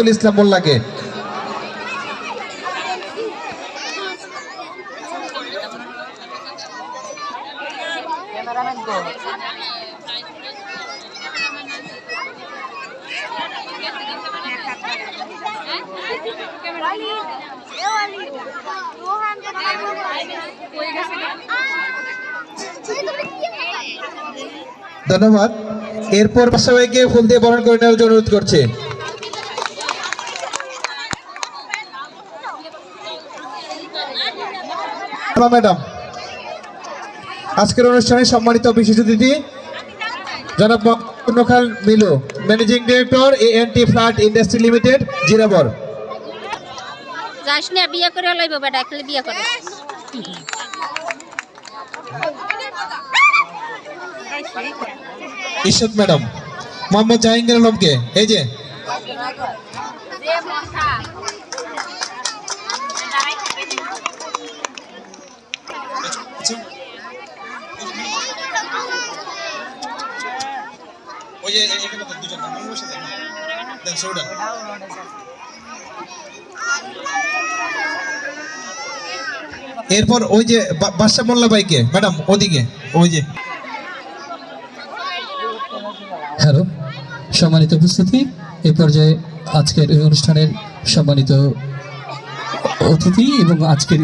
সাইফুল ইসলাম মোল্লাকে। ধন্যবাদ। এরপর সবাইকে ফুল দিয়ে বরণ করে নেওয়ার জন্য অনুরোধ করছে। ম্যাডাম, আজকের অনুষ্ঠানে সম্মানিত বিশেষ অতিথি জনাব Khan Milu, managing director ANT flat industry limited, Zirabo. যাস না, বিয়ে করে লইব বেটা, খালি বিয়ে করে। ইশরাত ম্যাডাম, মোহাম্মদ জাহাঙ্গীর আলমকে, এই যে এরপর ওই যে বাদশা মোল্লা ভাইকে ম্যাডাম, ওদিকে ওই যে। হ্যালো, সম্মানিত উপস্থিতি, এই পর্যায়ে আজকের এই অনুষ্ঠানের সম্মানিত অতিথি এবং আজকের